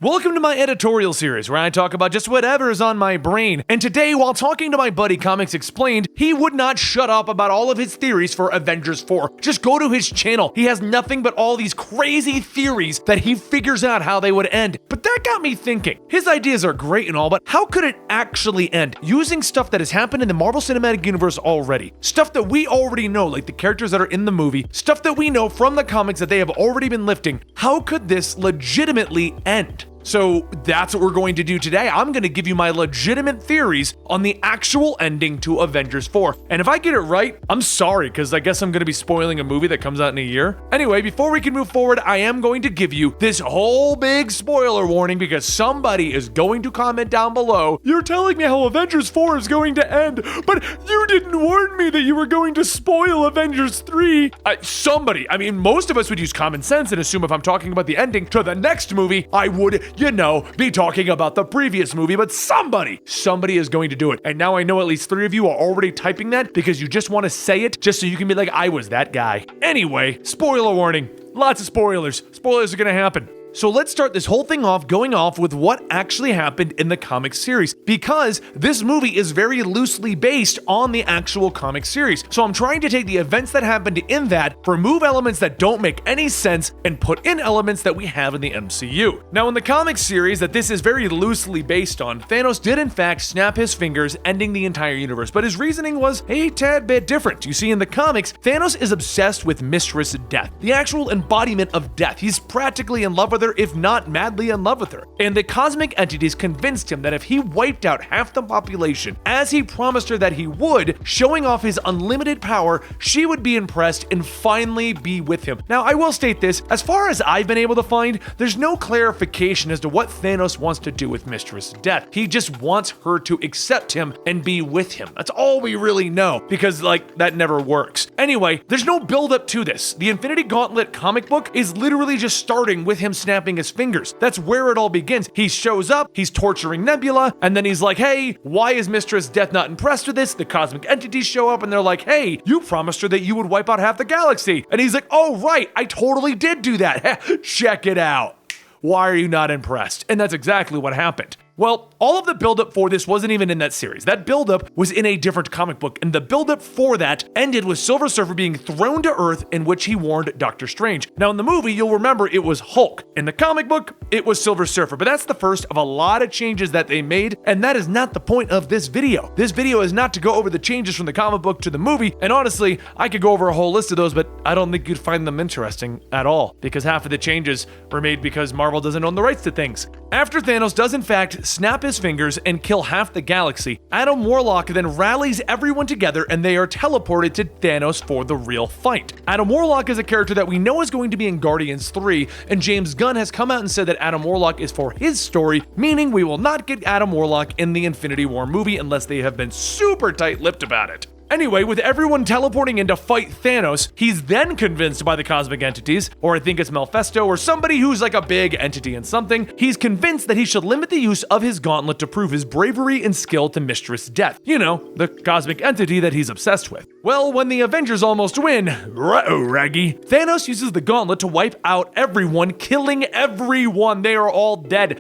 Welcome to my editorial series where I talk about just whatever is on my brain. And today, while talking to my buddy Comics Explained, he would not shut up about all of his theories for Avengers 4. Just go to his channel. He has nothing but all these crazy theories that he figures out how they would end. But that got me thinking. His ideas are great and all, but how could it actually end? Using stuff that has happened in the Marvel Cinematic Universe already. Stuff that we already know, like the characters that are in the movie. Stuff that we know from the comics that they have already been lifting. How could this legitimately end? So that's what we're going to do today. I'm going to give you my legitimate theories on the actual ending to Avengers 4. And if I get it right, I'm sorry, because I guess I'm going to be spoiling a movie that comes out in a year. Anyway, before we can move forward, I am going to give you this whole big spoiler warning because somebody is going to comment down below, "You're telling me how Avengers 4 is going to end, but you didn't warn me that you were going to spoil Avengers 3. Most of us would use common sense and assume if I'm talking about the ending to the next movie, I would be talking about the previous movie, but somebody is going to do it. And now I know at least 3 of you are already typing that because you just want to say it just so you can be like, I was that guy. Anyway, spoiler warning. Lots of spoilers. Spoilers are going to happen. So let's start this whole thing off going off with what actually happened in the comic series, because this movie is very loosely based on the actual comic series. So I'm trying to take the events that happened in that, remove elements that don't make any sense, and put in elements that we have in the MCU. Now in the comic series that this is very loosely based on, Thanos did in fact snap his fingers, ending the entire universe, but his reasoning was a tad bit different. You see, in the comics, Thanos is obsessed with Mistress Death, the actual embodiment of death. He's practically in love with her, if not madly in love with her. And the cosmic entities convinced him that if he wiped out half the population, as he promised her that he would, showing off his unlimited power, she would be impressed and finally be with him. Now, I will state this, as far as I've been able to find, there's no clarification as to what Thanos wants to do with Mistress Death. He just wants her to accept him and be with him. That's all we really know, because that never works. Anyway, there's no build up to this. The Infinity Gauntlet comic book is literally just starting with him snapping his fingers. That's where it all begins. He shows up, he's torturing Nebula, and then he's like, hey, why is Mistress Death not impressed with this? The cosmic entities show up and they're like, hey, you promised her that you would wipe out half the galaxy. And he's like, oh, right, I totally did do that. Check it out. Why are you not impressed? And that's exactly what happened. Well, all of the buildup for this wasn't even in that series. That buildup was in a different comic book, and the buildup for that ended with Silver Surfer being thrown to Earth, in which he warned Doctor Strange. Now, in the movie, you'll remember it was Hulk. In the comic book, it was Silver Surfer, but that's the first of a lot of changes that they made, and that is not the point of this video. This video is not to go over the changes from the comic book to the movie, and honestly, I could go over a whole list of those, but I don't think you'd find them interesting at all, because half of the changes were made because Marvel doesn't own the rights to things. After Thanos does in fact snap his fingers and kill half the galaxy, Adam Warlock then rallies everyone together and they are teleported to Thanos for the real fight. Adam Warlock is a character that we know is going to be in Guardians 3, and James Gunn has come out and said that Adam Warlock is for his story, meaning we will not get Adam Warlock in the Infinity War movie unless they have been super tight-lipped about it. Anyway, with everyone teleporting in to fight Thanos, he's then convinced by the cosmic entities, or I think it's Mephisto or somebody who's like a big entity in something, he's convinced that he should limit the use of his gauntlet to prove his bravery and skill to Mistress Death. You know, the cosmic entity that he's obsessed with. Well, when the Avengers almost win, Raggy, Thanos uses the gauntlet to wipe out everyone, killing everyone. They are all dead.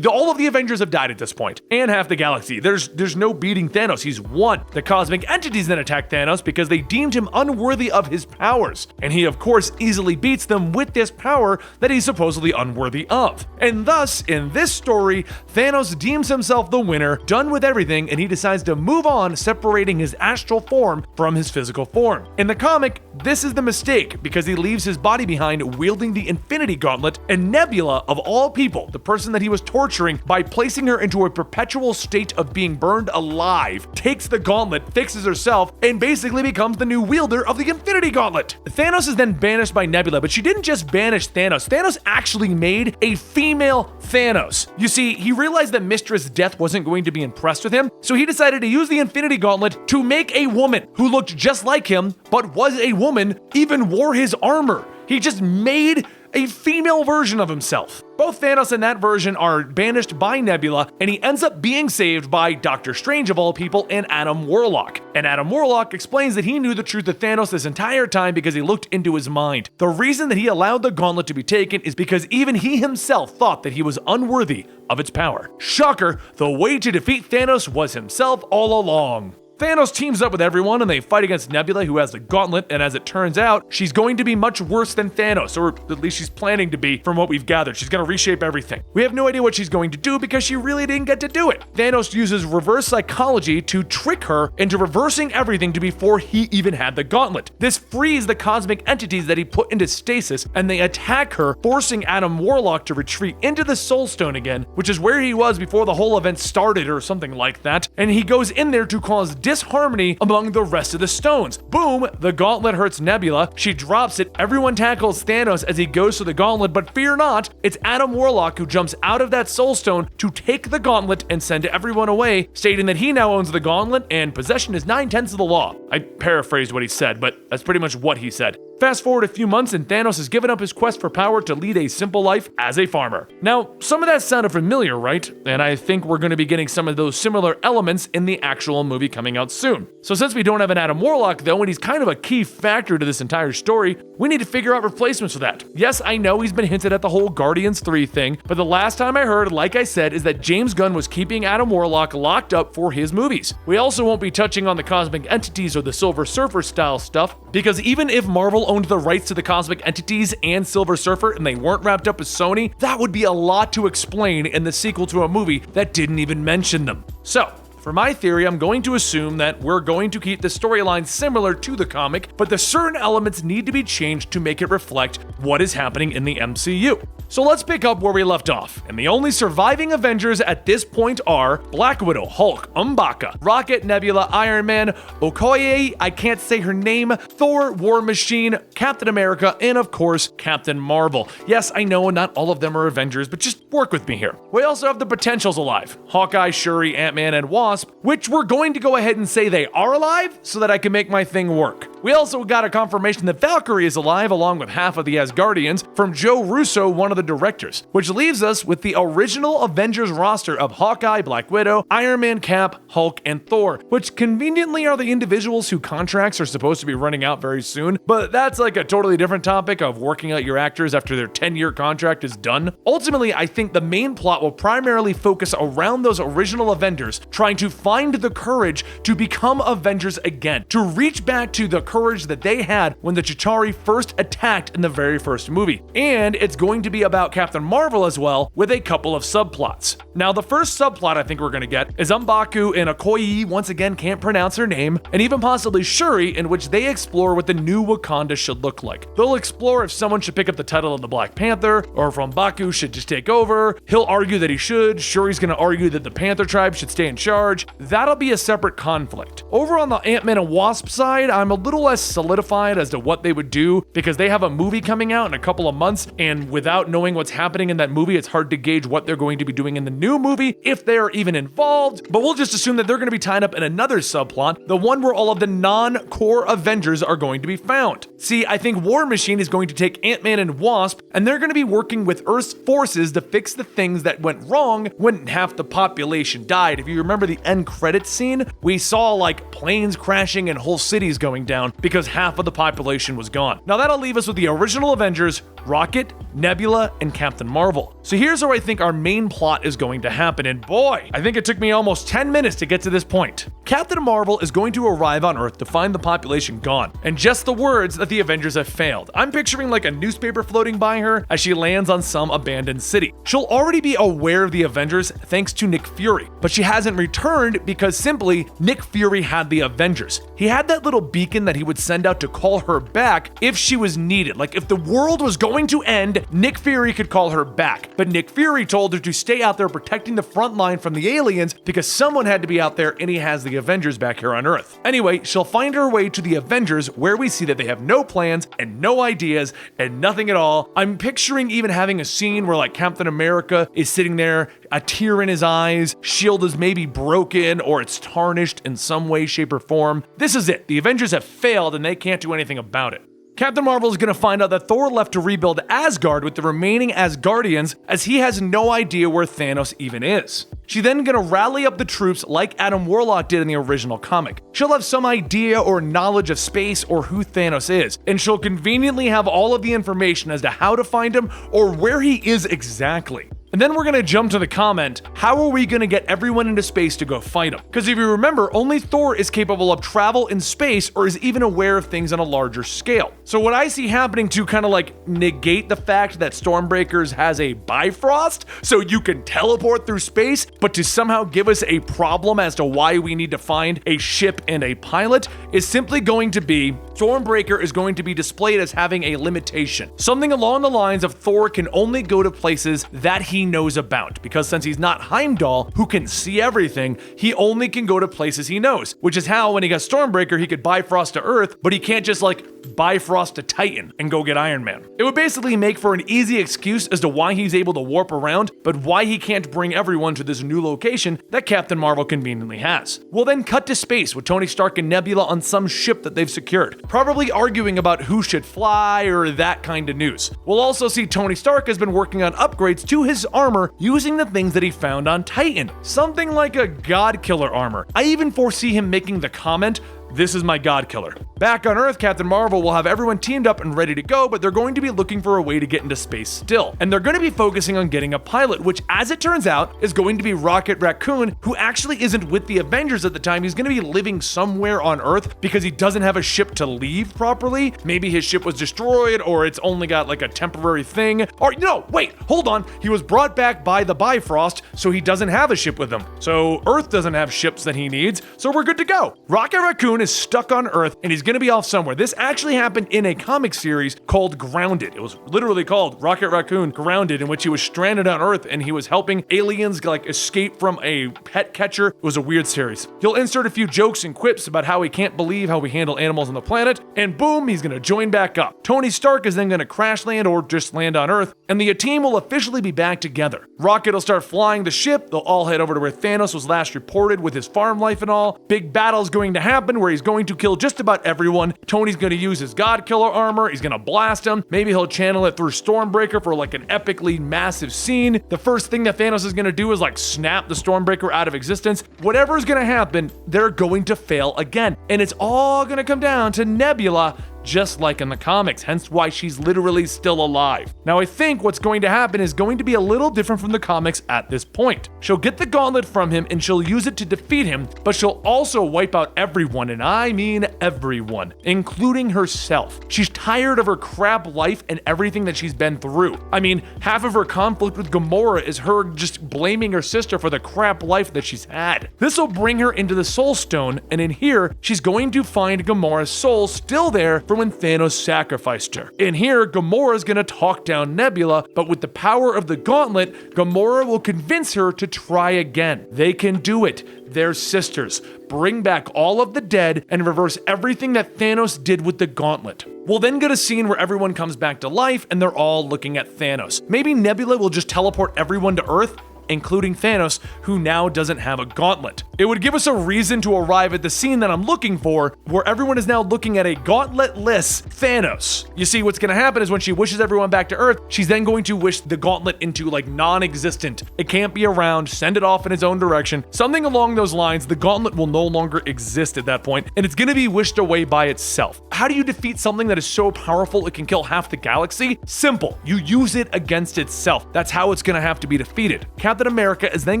All of the Avengers have died at this point, and half the galaxy. There's no beating Thanos. He's won. The cosmic entities then attack Thanos because they deemed him unworthy of his powers, and he of course easily beats them with this power that he's supposedly unworthy of. And thus, in this story, Thanos deems himself the winner, done with everything, and he decides to move on, separating his astral form from his physical form. In the comic, this is the mistake because he leaves his body behind wielding the Infinity Gauntlet, and Nebula, of all people, the person that he was torturing by placing her into a perpetual state of being burned alive, takes the gauntlet, fixes herself, and basically becomes the new wielder of the Infinity Gauntlet. Thanos is then banished by Nebula, but she didn't just banish Thanos. Thanos actually made a female Thanos. You see, he realized that Mistress Death wasn't going to be impressed with him, so he decided to use the Infinity Gauntlet to make a woman who looked just like him, but was a woman, even wore his armor. He just made a female version of himself. Both Thanos and that version are banished by Nebula, and he ends up being saved by Doctor Strange of all people and Adam Warlock. And Adam Warlock explains that he knew the truth of Thanos this entire time because he looked into his mind. The reason that he allowed the gauntlet to be taken is because even he himself thought that he was unworthy of its power. Shocker, the way to defeat Thanos was himself all along. Thanos teams up with everyone and they fight against Nebula, who has the gauntlet, and as it turns out, she's going to be much worse than Thanos, or at least she's planning to be from what we've gathered. She's going to reshape everything. We have no idea what she's going to do because she really didn't get to do it. Thanos uses reverse psychology to trick her into reversing everything to before he even had the gauntlet. This frees the cosmic entities that he put into stasis, and they attack her, forcing Adam Warlock to retreat into the Soul Stone again, which is where he was before the whole event started or something like that, and he goes in there to cause disharmony among the rest of the stones. Boom, the gauntlet hurts Nebula, she drops it, everyone tackles Thanos as he goes to the gauntlet, but fear not, it's Adam Warlock who jumps out of that Soul Stone to take the gauntlet and send everyone away, stating that he now owns the gauntlet and possession is 9/10 of the law. I paraphrased what he said, but that's pretty much what he said. Fast forward a few months and Thanos has given up his quest for power to lead a simple life as a farmer. Now, some of that sounded familiar, right? And I think we're going to be getting some of those similar elements in the actual movie coming out soon. So since we don't have an Adam Warlock though, and he's kind of a key factor to this entire story, we need to figure out replacements for that. Yes, I know he's been hinted at the whole Guardians 3 thing, but the last time I heard, like I said, is that James Gunn was keeping Adam Warlock locked up for his movies. We also won't be touching on the cosmic entities or the Silver Surfer style stuff, because even if Marvel owned the rights to the cosmic entities and Silver Surfer and they weren't wrapped up as Sony, that would be a lot to explain in the sequel to a movie that didn't even mention them. So, for my theory, I'm going to assume that we're going to keep the storyline similar to the comic, but the certain elements need to be changed to make it reflect what is happening in the MCU. So let's pick up where we left off, and the only surviving Avengers at this point are Black Widow, Hulk, M'Baka, Rocket, Nebula, Iron Man, Okoye, I can't say her name, Thor, War Machine, Captain America, and of course, Captain Marvel. Yes, I know not all of them are Avengers, but just work with me here. We also have the potentials alive, Hawkeye, Shuri, Ant-Man, and Wasp, which we're going to go ahead and say they are alive so that I can make my thing work. We also got a confirmation that Valkyrie is alive along with half of the Asgardians from Joe Russo, one of the directors, which leaves us with the original Avengers roster of Hawkeye, Black Widow, Iron Man, Cap, Hulk, and Thor, which conveniently are the individuals whose contracts are supposed to be running out very soon, but that's like a totally different topic of working out your actors after their 10-year contract is done. Ultimately, I think the main plot will primarily focus around those original Avengers trying to find the courage to become Avengers again, to reach back to the courage that they had when the Chitauri first attacked in the very first movie. And it's going to be about Captain Marvel as well, with a couple of subplots. Now, the first subplot I think we're going to get is M'Baku and Okoye, once again can't pronounce her name, and even possibly Shuri, in which they explore what the new Wakanda should look like. They'll explore if someone should pick up the title of the Black Panther, or if M'Baku should just take over. He'll argue that he should, Shuri's going to argue that the Panther tribe should stay in charge. That'll be a separate conflict. Over on the Ant-Man and Wasp side, I'm a little less solidified as to what they would do, because they have a movie coming out in a couple of months, and without knowing what's happening in that movie, it's hard to gauge what they're going to be doing in the new movie, if they're even involved, but we'll just assume that they're going to be tied up in another subplot, the one where all of the non-core Avengers are going to be found. See, I think War Machine is going to take Ant-Man and Wasp, and they're going to be working with Earth's forces to fix the things that went wrong when half the population died. If you remember the end credits scene, we saw like planes crashing and whole cities going down because half of the population was gone. Now that'll leave us with the original Avengers, Rocket, Nebula, and Captain Marvel. So here's where I think our main plot is going to happen, and boy, I think it took me almost 10 minutes to get to this point. Captain Marvel is going to arrive on Earth to find the population gone, and just the words that the Avengers have failed. I'm picturing like a newspaper floating by her as she lands on some abandoned city. She'll already be aware of the Avengers thanks to Nick Fury, but she hasn't returned because simply Nick Fury had the Avengers. He had that little beacon that he would send out to call her back if she was needed. Like if the world was going to end, Nick Fury could call her back. But Nick Fury told her to stay out there protecting the front line from the aliens because someone had to be out there and he has the Avengers back here on Earth. Anyway, she'll find her way to the Avengers where we see that they have no plans and no ideas and nothing at all. I'm picturing even having a scene where like Captain America is sitting there, a tear in his eyes, shield is maybe broken or it's tarnished in some way, shape, or form. This is it. The Avengers have failed and they can't do anything about it. Captain Marvel is going to find out that Thor left to rebuild Asgard with the remaining Asgardians, as he has no idea where Thanos even is. She's then going to rally up the troops like Adam Warlock did in the original comic. She'll have some idea or knowledge of space or who Thanos is, and she'll conveniently have all of the information as to how to find him or where he is exactly. And then we're going to jump to the comment, how are we going to get everyone into space to go fight him? Because if you remember, only Thor is capable of travel in space or is even aware of things on a larger scale. So what I see happening to kind of like negate the fact that Stormbreakers has a Bifrost, so you can teleport through space, but to somehow give us a problem as to why we need to find a ship and a pilot, is simply going to be Stormbreaker is going to be displayed as having a limitation. Something along the lines of Thor can only go to places that he knows about, because since he's not Heimdall, who can see everything, he only can go to places he knows, which is how when he got Stormbreaker, he could Bifrost to Earth, but he can't just like Bifrost to Titan and go get Iron Man. It would basically make for an easy excuse as to why he's able to warp around, but why he can't bring everyone to this new location that Captain Marvel conveniently has. We'll then cut to space with Tony Stark and Nebula on some ship that they've secured, probably arguing about who should fly or that kind of news. We'll also see Tony Stark has been working on upgrades to his armor using the things that he found on Titan, something like a God Killer armor. I even foresee him making the comment, "This is my God Killer." Back on Earth, Captain Marvel will have everyone teamed up and ready to go, but they're going to be looking for a way to get into space still. And they're going to be focusing on getting a pilot, which, as it turns out, is going to be Rocket Raccoon, who actually isn't with the Avengers at the time. He's going to be living somewhere on Earth because he doesn't have a ship to leave properly. Maybe his ship was destroyed, or it's only got like a temporary thing. Or no, wait, hold on. He was brought back by the Bifrost, so he doesn't have a ship with him. So Earth doesn't have ships that he needs, so we're good to go. Rocket Raccoon is stuck on Earth and he's gonna be off somewhere. This actually happened in a comic series called Grounded. It was literally called Rocket Raccoon Grounded, in which he was stranded on Earth and he was helping aliens like escape from a pet catcher. It was a weird series. He'll insert a few jokes and quips about how he can't believe how we handle animals on the planet, and boom, he's gonna join back up. Tony Stark is then gonna crash land or just land on Earth, and the team will officially be back together. Rocket will start flying the ship. They'll all head over to where Thanos was last reported with his farm life and all. Big battle's going to happen where he's going to kill just about everyone. Tony's going to use his God Killer armor. He's going to blast him. Maybe he'll channel it through Stormbreaker for like an epically massive scene. The first thing that Thanos is going to do is like snap the Stormbreaker out of existence. Whatever's going to happen, they're going to fail again. And it's all going to come down to Nebula, just like in the comics, hence why she's literally still alive. Now I think what's going to happen is going to be a little different from the comics at this point. She'll get the gauntlet from him and she'll use it to defeat him, but she'll also wipe out everyone, and I mean everyone, including herself. She's tired of her crap life and everything that she's been through. I mean, half of her conflict with Gamora is her just blaming her sister for the crap life that she's had. This will bring her into the Soul Stone, and in here, she's going to find Gamora's soul still there from when Thanos sacrificed her. In here, Gamora's gonna talk down Nebula, but with the power of the gauntlet, Gamora will convince her to try again. They can do it. They're sisters. Bring back all of the dead and reverse everything that Thanos did with the gauntlet. We'll then get a scene where everyone comes back to life and they're all looking at Thanos. Maybe Nebula will just teleport everyone to Earth, including Thanos, who now doesn't have a gauntlet. It would give us a reason to arrive at the scene that I'm looking for, where everyone is now looking at a gauntletless Thanos. You see, what's gonna happen is when she wishes everyone back to Earth, she's then going to wish the gauntlet into like non-existent. It can't be around, send it off in its own direction. Something along those lines. The gauntlet will no longer exist at that point, and it's gonna be wished away by itself. How do you defeat something that is so powerful it can kill half the galaxy? Simple. You use it against itself. That's how it's gonna have to be defeated. Captain America is then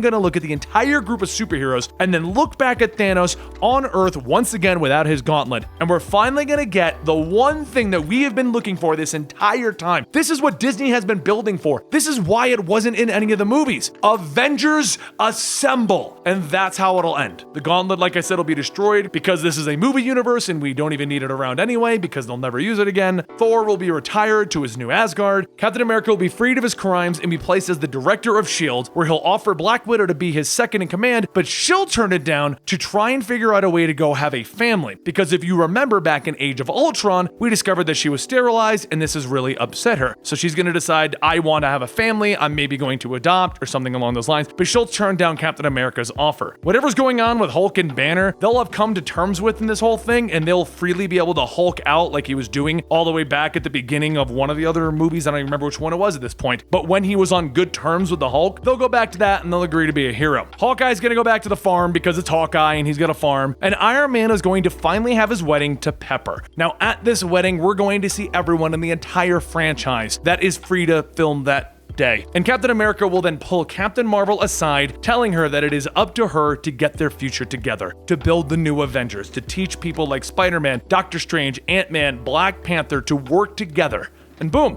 gonna look at the entire group of superheroes and then look back at Thanos on Earth once again without his gauntlet. And we're finally gonna get the one thing that we have been looking for this entire time. This is what Disney has been building for. This is why it wasn't in any of the movies. Avengers assemble. And that's how it'll end. The gauntlet, like I said, will be destroyed because this is a movie universe and we don't even need it around anyway because they'll never use it again. Thor will be retired to his new Asgard. Captain America will be freed of his crimes and be placed as the director of S.H.I.E.L.D., where he'll offer Black Widow to be his second in command, but she'll turn it down to try and figure out a way to go have a family. Because if you remember back in Age of Ultron, we discovered that she was sterilized and this has really upset her. So she's gonna decide, I want to have a family, I'm maybe going to adopt or something along those lines, but she'll turn down Captain America's offer. Whatever's going on with Hulk and Banner, they'll have come to terms with in this whole thing, and they'll freely be able to Hulk out like he was doing all the way back at the beginning of one of the other movies. I don't even remember which one it was at this point. But when he was on good terms with the Hulk, they'll go back to that and they'll agree to be a hero. Hawkeye's gonna go back to the farm because it's Hawkeye and he's got a farm. And Iron Man is going to finally have his wedding to Pepper. Now, at this wedding, we're going to see everyone in the entire franchise that is free to film that day. And Captain America will then pull Captain Marvel aside, telling her that it is up to her to get their future together, to build the new Avengers, to teach people like Spider-Man, Doctor Strange, Ant-Man, Black Panther to work together. And boom,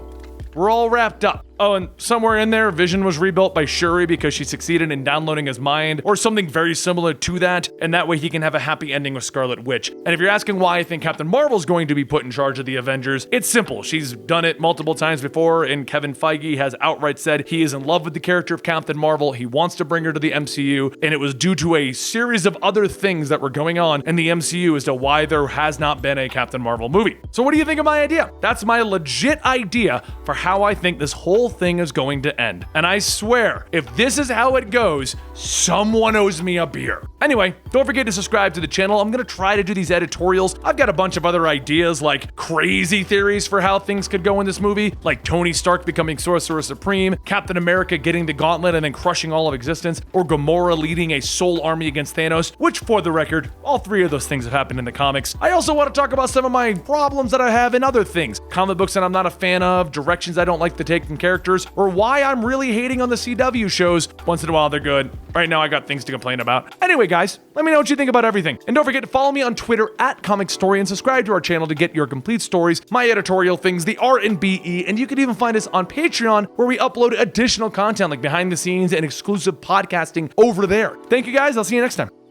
we're all wrapped up. Oh, and somewhere in there, Vision was rebuilt by Shuri because she succeeded in downloading his mind, or something very similar to that, and that way he can have a happy ending with Scarlet Witch. And if you're asking why I think Captain Marvel's going to be put in charge of the Avengers, it's simple. She's done it multiple times before, and Kevin Feige has outright said he is in love with the character of Captain Marvel. He wants to bring her to the MCU, and it was due to a series of other things that were going on in the MCU as to why there has not been a Captain Marvel movie. So what do you think of my idea? That's my legit idea for how I think this whole thing is going to end. And I swear, if this is how it goes, someone owes me a beer. Anyway, don't forget to subscribe to the channel. I'm gonna try to do these editorials. I've got a bunch of other ideas, like crazy theories for how things could go in this movie, like Tony Stark becoming Sorcerer Supreme, Captain America getting the gauntlet and then crushing all of existence, or Gamora leading a soul army against Thanos, which, for the record, all three of those things have happened in the comics. I also want to talk about some of my problems that I have in other things, comic books that I'm not a fan of, directions I don't like to take in characters, or why I'm really hating on the CW shows. Once in a while they're good. Right now I got things to complain about. Anyway guys, let me know what you think about everything. And don't forget to follow me on Twitter at Comicstorian, subscribe to our channel to get your complete stories, my editorial things, the R&BE, and you can even find us on Patreon where we upload additional content like behind the scenes and exclusive podcasting over there. Thank you guys, I'll see you next time.